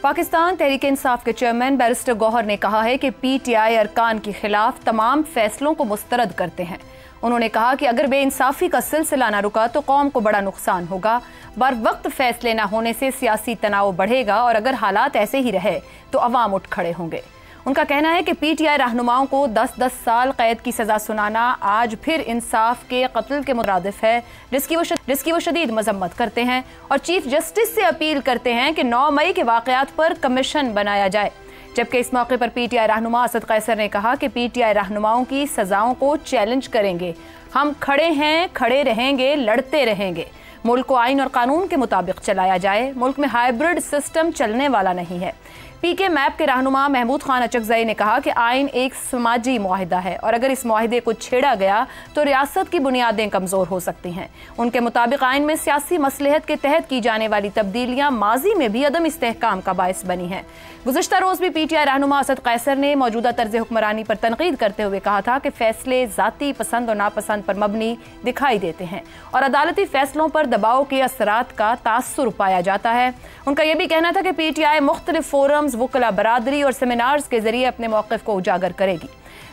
पाकिस्तान तहरीक इंसाफ के chairman barrister Gauhar ने कहा है कि पीटीआई अरकान के खिलाफ तमाम फैसलों को मुस्तरद करते हैं। उन्होंने कहा कि अगर बेइंसाफी का सिलसिला न रुका तो कौम को बड़ा नुकसान होगा। बर वक्त फैसले न होने से सियासी तनाव बढ़ेगा और अगर हालात ऐसे ही रहे तो अवाम उठ खड़े होंगे। उनका कहना है कि पीटीआई रहनुमाओं को 10-10 साल कैद की सजा सुनाना आज फिर इंसाफ के कत्ल के मुरादिफ है, जिसकी वो शदीद मजम्मत करते हैं और चीफ जस्टिस से अपील करते हैं कि 9 मई के वाकयात पर कमीशन बनाया जाए। जबकि इस मौके पर पीटीआई रहनुमा असद कैसर ने कहा कि पीटीआई रहनुमाओं की सजाओं को चैलेंज करेंगे। हम खड़े हैं, खड़े रहेंगे, लड़ते रहेंगे। मुल्क को आइन और कानून के मुताबिक चलाया जाए। मुल्क में हाइब्रिड सिस्टम चलने वाला नहीं है। पीके मैप के रहनुमा महमूद खान अचकजई ने कहा कि आइन एक समाजी मुआहिदा है और अगर इस मुआहिदे को छेड़ा गया तो रियासत की बुनियादें कमजोर हो सकती हैं। उनके मुताबिक आइन में सियासी मसलहत के तहत की जाने वाली तब्दीलियां माजी में भी अदम इस्तेहकाम का बायस बनी हैं। गुज़िश्ता रोज भी पीटीआई रहनुमा असद कैसर ने मौजूदा तर्ज हुक्मरानी पर तनकीद करते हुए कहा था कि फैसले जाती पसंद और नापसंद पर मबनी दिखाई देते हैं और अदालती फैसलों पर दबाव के असरात का तासुर पाया जाता है। उनका यह भी कहना था कि पीटीआई मुख्तलिफ फोरम्स, वकला बरादरी और सेमिनार्स के जरिए अपने मौक़िफ़ को उजागर करेगी।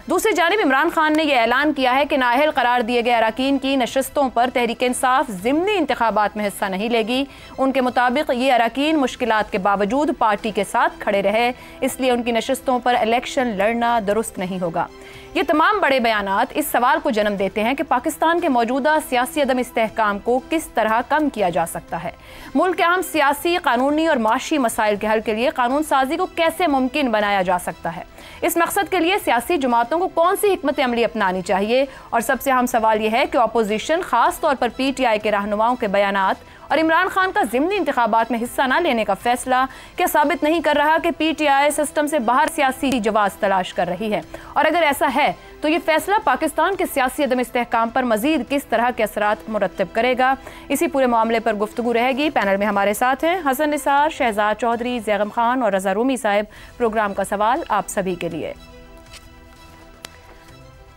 दूसरी जानिब इमरान खान ने यह ऐलान किया है कि नाअहल करार दिए गए अरकान की नशस्तों पर तहरीक इंसाफ ज़िमनी इंतखाबात में हिस्सा नहीं लेगी। उनके मुताबिक ये अरकान मुश्किलात के बावजूद पार्टी के साथ खड़े रहे, इसलिए उनकी नशस्तों पर इलेक्शन लड़ना दुरुस्त नहीं होगा। ये तमाम बड़े बयानात इस सवाल को जन्म देते हैं कि पाकिस्तान के मौजूदा सियासी अदम इस्तेहकाम को किस तरह कम किया जा सकता है। मुल्क के अहम सियासी, कानूनी और माशी मसाइल के हल के लिए कानून साजी को कैसे मुमकिन बनाया जा सकता है। इस मकसद के लिए सियासी जमातों को कौन सी हिकमत अमली अपनानी चाहिए और सबसे अहम सवाल यह है कि अपोजिशन खास तौर पर पीटीआई के रहनुमाओं के बयानात और इमरान खान का ज़िमनी इंतखाबात में हिस्सा न लेने का फैसला क्या साबित नहीं कर रहा कि पीटीआई सिस्टम से बाहर सियासी जवाब तलाश कर रही है, और अगर ऐसा है तो ये फैसला पाकिस्तान के सियासी अदम इस्तेहकाम पर मजीद किस तरह के असरात मुरत्तब करेगा। इसी पूरे मामले पर गुफ्तगू रहेगी। पैनल में हमारे साथ हैं हसन निसार, शहजाद चौधरी, जैगम खान और रजा रूमी साहब। प्रोग्राम का सवाल आप सभी के लिए।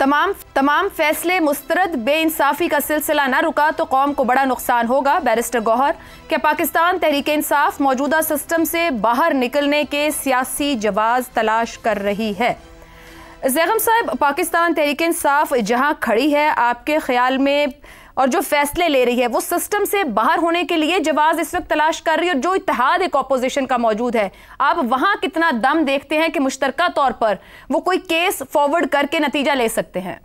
तमाम फैसले मुस्तरद, बेइंसाफी का सिलसिला न रुका तो कौम को बड़ा नुकसान होगा। बैरिस्टर गौहर, क्या पाकिस्तान तहरीक इंसाफ मौजूदा सिस्टम से बाहर निकलने के सियासी जवाब तलाश कर रही है? जैगम साहब, पाकिस्तान तहरीक इंसाफ जहां खड़ी है आपके ख्याल में और जो फैसले ले रही है वो सिस्टम से बाहर होने के लिए जवाब इस वक्त तलाश कर रही है, और जो इत्तेहाद एक अपोजिशन का मौजूद है, आप वहां कितना दम देखते हैं कि मुश्तरका तौर पर वो कोई केस फॉरवर्ड करके नतीजा ले सकते हैं?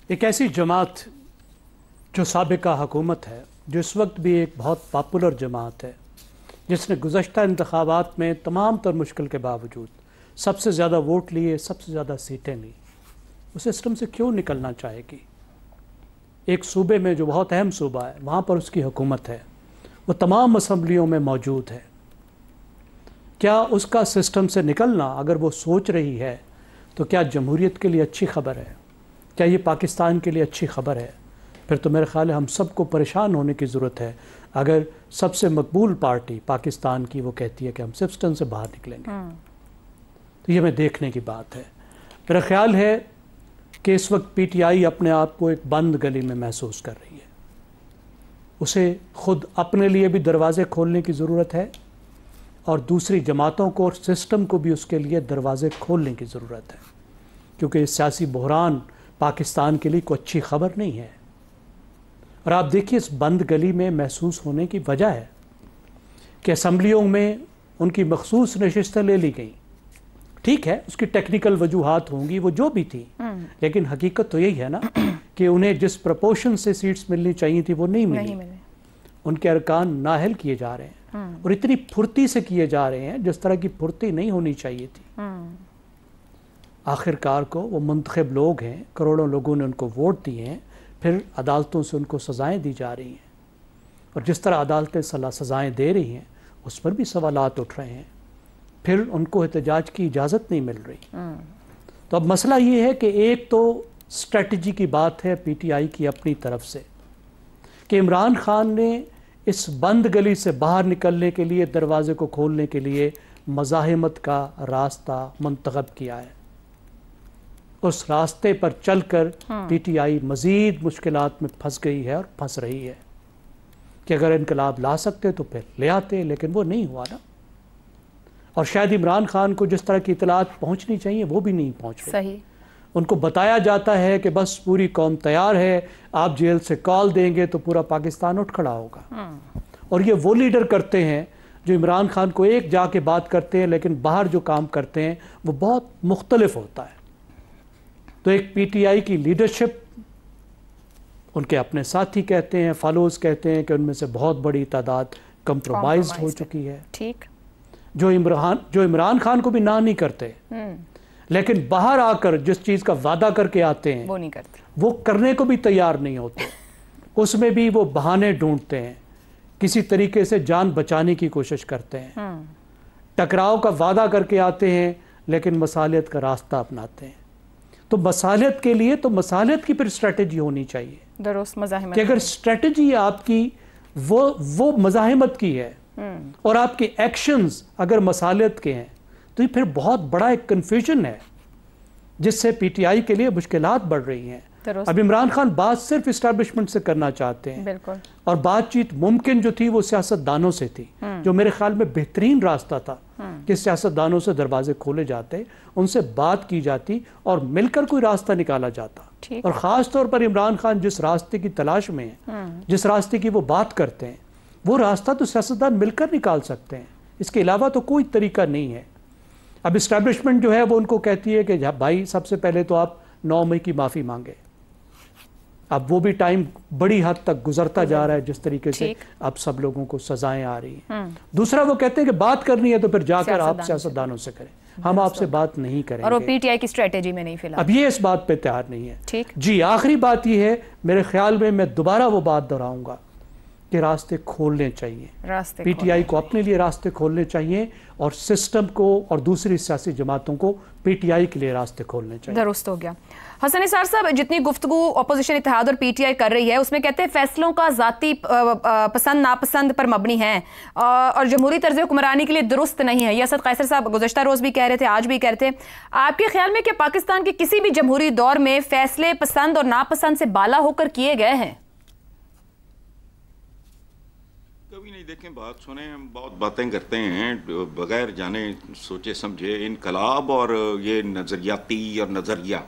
एक ऐसी जमात जो साबिका हुकूमत है, जो इस वक्त भी एक बहुत पॉपुलर जमात है, जिसने गुज़श्ता इंतखाबात में तमाम तर मुश्किल के बावजूद सबसे ज़्यादा वोट लिए, सबसे ज़्यादा सीटें ली, उस सिस्टम से क्यों निकलना चाहेगी? एक सूबे में जो बहुत अहम सूबा है, वहाँ पर उसकी हुकूमत है, वो तमाम असम्बलियों में मौजूद है। क्या उसका सिस्टम से निकलना, अगर वो सोच रही है, तो क्या जमहूरियत के लिए अच्छी खबर है? क्या ये पाकिस्तान के लिए अच्छी खबर है? फिर तो मेरे ख्याल है हम सबको परेशान होने की ज़रूरत है अगर सबसे मकबूल पार्टी पाकिस्तान की वो कहती है कि हम सिस्टम से बाहर निकलेंगे। तो ये मैं देखने की बात है। मेरा ख्याल है कि इस वक्त पीटीआई अपने आप को एक बंद गली में महसूस कर रही है। उसे खुद अपने लिए भी दरवाज़े खोलने की ज़रूरत है और दूसरी जमातों को और सिस्टम को भी उसके लिए दरवाज़े खोलने की ज़रूरत है, क्योंकि इस सियासी बहरान पाकिस्तान के लिए कोई अच्छी खबर नहीं है। और आप देखिए, इस बंद गली में महसूस होने की वजह है कि असम्बलियों में उनकी मखसूस नशिस्तें ले ली गई। ठीक है, उसकी टेक्निकल वजूहात होंगी, वो जो भी थी, लेकिन हकीकत तो यही है ना कि उन्हें जिस प्रपोर्शन से सीट्स मिलनी चाहिए थी वो नहीं मिली। उनके अरकान नाअहल किए जा रहे हैं और इतनी फुर्ती से किए जा रहे हैं जिस तरह की फुर्ती नहीं होनी चाहिए थी। आखिरकार को वो मुंतखब लोग हैं, करोड़ों लोगों ने उनको वोट दिए हैं, फिर अदालतों से उनको सज़ाएँ दी जा रही हैं और जिस तरह अदालतें सज़ाएँ दे रही हैं उस पर भी सवालात उठ रहे हैं, फिर उनको एहतजाज की इजाज़त नहीं मिल रही। तो अब मसला ये है कि एक तो स्ट्रेटजी की बात है पीटीआई की अपनी तरफ से कि इमरान खान ने इस बंद गली से बाहर निकलने के लिए, दरवाजे को खोलने के लिए मज़ाहिमत का रास्ता मुंतखब किया है। उस रास्ते पर चलकर पीटीआई मज़ीद मुश्किलात में फंस गई है और फंस रही है। कि अगर इनकलाब ला सकते तो फिर ले आते, लेकिन वो नहीं हुआ ना। और शायद इमरान खान को जिस तरह की इतलात पहुंचनी चाहिए वो भी नहीं पहुंच रही। सही। उनको बताया जाता है कि बस पूरी कौम तैयार है, आप जेल से कॉल देंगे तो पूरा पाकिस्तान उठ खड़ा होगा। और ये वो लीडर करते हैं जो इमरान खान को एक जाके बात करते हैं, लेकिन बाहर जो काम करते हैं वो बहुत मुख्तलिफ होता है। तो एक पीटीआई की लीडरशिप, उनके अपने साथी कहते हैं, फॉलोअर्स कहते हैं कि उनमें से बहुत बड़ी तादाद कंप्रोमाइज्ड हो चुकी है। ठीक। जो इमरान खान को भी ना नहीं करते, लेकिन बाहर आकर जिस चीज़ का वादा करके आते हैं वो नहीं करते, वो करने को भी तैयार नहीं होते। उसमें भी वो बहाने ढूंढते हैं, किसी तरीके से जान बचाने की कोशिश करते हैं। टकराव का वादा करके आते हैं लेकिन मसालियत का रास्ता अपनाते हैं। तो मसालियत के लिए तो मसालियत की फिर स्ट्रेटजी होनी चाहिए। दुरुस्त मज़ाहिमत कि अगर स्ट्रेटजी आपकी वो मज़ाहिमत की है और आपके एक्शंस अगर मसालियत के हैं, तो ये फिर बहुत बड़ा एक कन्फ्यूजन है जिससे पीटीआई के लिए मुश्किलात बढ़ रही हैं। अब इमरान खान बात सिर्फ इस्टेब्लिशमेंट से करना चाहते हैं। बिल्कुल। और बातचीत मुमकिन जो थी वो सियासतदानों से थी, जो मेरे ख्याल में बेहतरीन रास्ता था कि सियासतदानों से दरवाजे खोले जाते, उनसे बात की जाती और मिलकर कोई रास्ता निकाला जाता। और ख़ास तौर पर इमरान खान जिस रास्ते की तलाश में है, जिस रास्ते की वो बात करते हैं, वो रास्ता तो सियासतदान मिलकर निकाल सकते हैं। इसके अलावा तो कोई तरीका नहीं है। अब इस्टेब्लिशमेंट जो है वो उनको कहती है कि भाई सबसे पहले तो आप 9 मई की माफ़ी मांगे। अब वो भी टाइम बड़ी हद तक गुजरता जा रहा है जिस तरीके से अब सब लोगों को सजाएं आ रही हैं। दूसरा वो कहते हैं कि बात करनी है तो फिर जाकर आप सियासतदानों से करें, हम आपसे बात नहीं करेंगे। और वो पीटीआई की स्ट्रेटेजी में नहीं फिलहाल, अब ये इस बात पे तैयार नहीं है। ठीक जी। आखिरी बात ये है, मेरे ख्याल में मैं दोबारा वो बात दोहराऊंगा कि रास्ते खोलने चाहिए। पीटीआई को अपने लिए रास्ते खोलने चाहिए और सिस्टम को और दूसरी सियासी जमातों को पीटीआई के लिए रास्ते खोलने चाहिए। दुरुस्त हो गया। हसन निसार साहब, जितनी गुफ्तगू अपोजिशन इत्तेहाद और पीटीआई कर रही है उसमें कहते हैं फैसलों का जाती पसंद नापसंद पर मबनी है और जमहूरी तर्ज हुक्मरानी के लिए दुरुस्त नहीं है। ये असद कैसर साहब गुज़श्ता रोज़ भी कह रहे थे, आज भी कह रहे थे। आपके ख्याल में क्या पाकिस्तान के किसी भी जमहूरी दौर में फैसले पसंद और नापसंद से बाला होकर किए गए हैं? कभी नहीं। देखें, बात सुने, हम बहुत बातें करते हैं बगैर जाने सोचे समझे। इनकलाब और ये नज़रियाती और नज़रिया,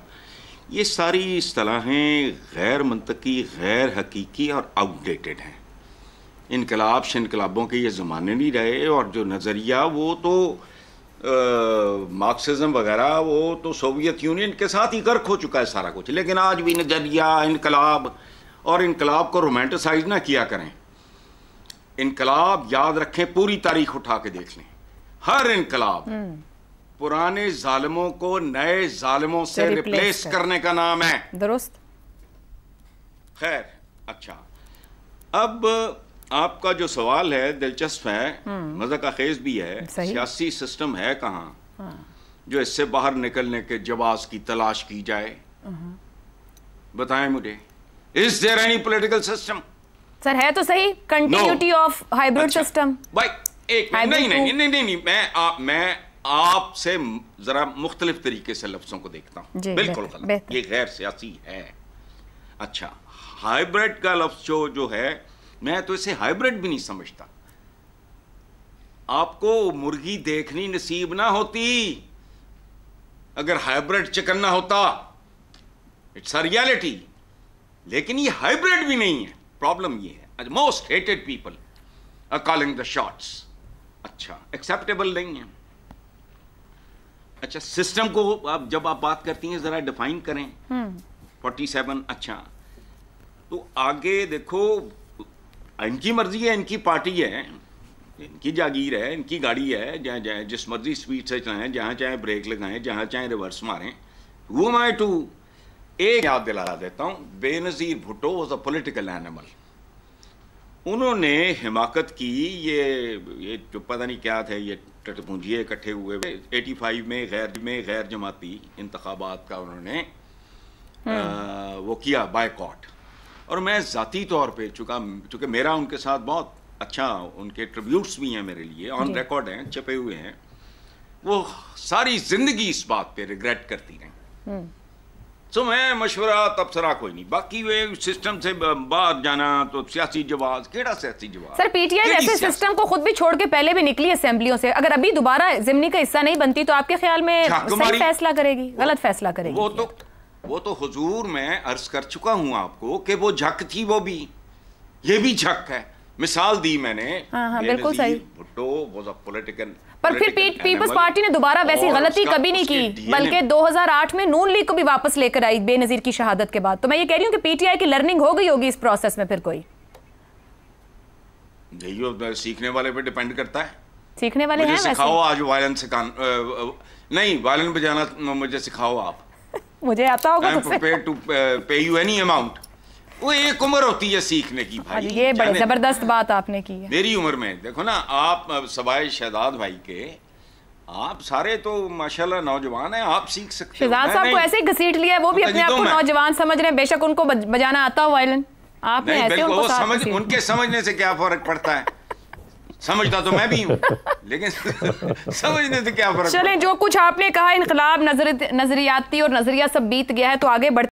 ये सारी इस्तिलाहें गैर मंतकी, गैर हकीकी और आउटडेटेड हैं। इनकलाब शिनकलाबों के ये ज़माने नहीं रहे। और जो नज़रिया वो तो मार्क्सिज्म वगैरह वो तो सोवियत यूनियन के साथ ही गर्क हो चुका है सारा कुछ। लेकिन आज भी नज़रिया, इनकलाब और इनकलाब को रोमांटिसाइज ना किया करें। इनकलाब याद रखें, पूरी तारीख उठा के देख लें, हर इनकलाब पुराने जालिमों को नए जालिमों से रिप्लेस करने का नाम है। दुरुस्त। खैर, अच्छा, अब आपका जो सवाल है दिलचस्प है, मज़ा का खेज भी है। सियासी सिस्टम है कहाँ जो इससे बाहर निकलने के जवाब की तलाश की जाए? बताएं मुझे, is there any political system? Sir है तो सही, कंटिन्यूटी ऑफ हाइब्रिड सिस्टम। भाई एक नहीं, मैं आपसे जरा मुख्तलिफ तरीके से लफ्जों को देखता हूँ। बिल्कुल गलत, ये गैर सियासी है। अच्छा, हाइब्रिड का लफ्ज जो है, मैं तो इसे हाइब्रिड भी नहीं समझता। आपको मुर्गी देखनी नसीब ना होती अगर हाइब्रिड चिकन ना होता। It's a reality. लेकिन ये हाइब्रिड भी नहीं है। प्रॉब्लम ये है, most hated people are calling the shots. अच्छा, एक्सेप्टेबल नहीं है। अच्छा, सिस्टम को आप जब आप बात करती हैं जरा डिफाइन करें। 47। अच्छा, तो आगे देखो, इनकी मर्जी है, इनकी पार्टी है, इनकी जागीर है, इनकी गाड़ी है, जहाँ जिस मर्जी स्पीड से चलाएं, जहाँ चाहे ब्रेक लगाएं, जहाँ चाहे रिवर्स मारें। Who am I to? एक याद दिला देता हूँ, Benazir Bhutto was a political animal. उन्होंने हिमाकत की, ये जो पता नहीं क्या थे, ये टटपूंजिए इकट्ठे हुए 85 में गैर जमाती इंतखाबात का उन्होंने वो किया बायकॉट। और मैं ज़ाती तौर पे चूँकि मेरा उनके साथ बहुत अच्छा, उनके ट्रिब्यूट्स भी हैं मेरे लिए, ऑन रिकॉर्ड हैं, छपे हुए हैं। वो सारी ज़िंदगी इस बात पे रिग्रेट करती रहीं तो मैं मशवरा तबसरा कोई नहीं, बाकी वे सिस्टम से बाहर जाना तो सियासी जवाब, केड़ा सियासी जवाब। सर पीटीआई ऐसे सिस्टम को खुद भी छोड़ के पहले भी निकली असेंबलियों से, अगर अभी दोबारा जिमनी का हिस्सा नहीं बनती तो आपके ख्याल में सही फैसला करेगी, गलत फैसला करेगी? वो तो हुजूर मैं अर्ज कर चुका हूं आपको कि वो झक थी, वो भी ये भी झक है। मिसाल दी मैंने, हाँ, बिल्कुल सही। भुट्टो वाज अ पॉलिटिकल, पर फिर पीपल्स पार्टी ने दोबारा वैसी गलती कभी नहीं की, बल्कि 2008 में नून लीग को भी वापस लेकर आई बेनजीर की शहादत के बाद। तो मैं ये कह रही हूँ कि पीटीआई की लर्निंग हो गई होगी इस प्रोसेस में। फिर कोई सीखने वाले पे डिपेंड करता है, सीखने वाले हैं वैसे। सिखाओ आज वायलेंस से नहीं, वायलेंस बजाना मुझे सिखाओ आप। मुझे आता होगा I'm prepared to pay you any amount। वो एक उम्र होती है सीखने की भाई। ये बड़ी जबरदस्त बात आपने की है। मेरी उम्र में देखो ना, आप सवाए शहजाद भाई के, आप सारे तो माशाल्लाह नौजवान हैं, आप सीख सकते हो। शहजाद साहब को ऐसे ही घसीट लिया, वो भी अपने आप को नौजवान समझ रहे हैं, बेशक उनको बजाना आता हो वायलिन। आपने ऐसे उनको समझ, उनके समझने से क्या फर्क पड़ता है? समझता तो मैं भी हूँ, लेकिन समझने से क्या फर्क? चलें, जो कुछ आपने कहा इनकलाब नजरियाती और नजरिया सब बीत गया है, तो आगे बढ़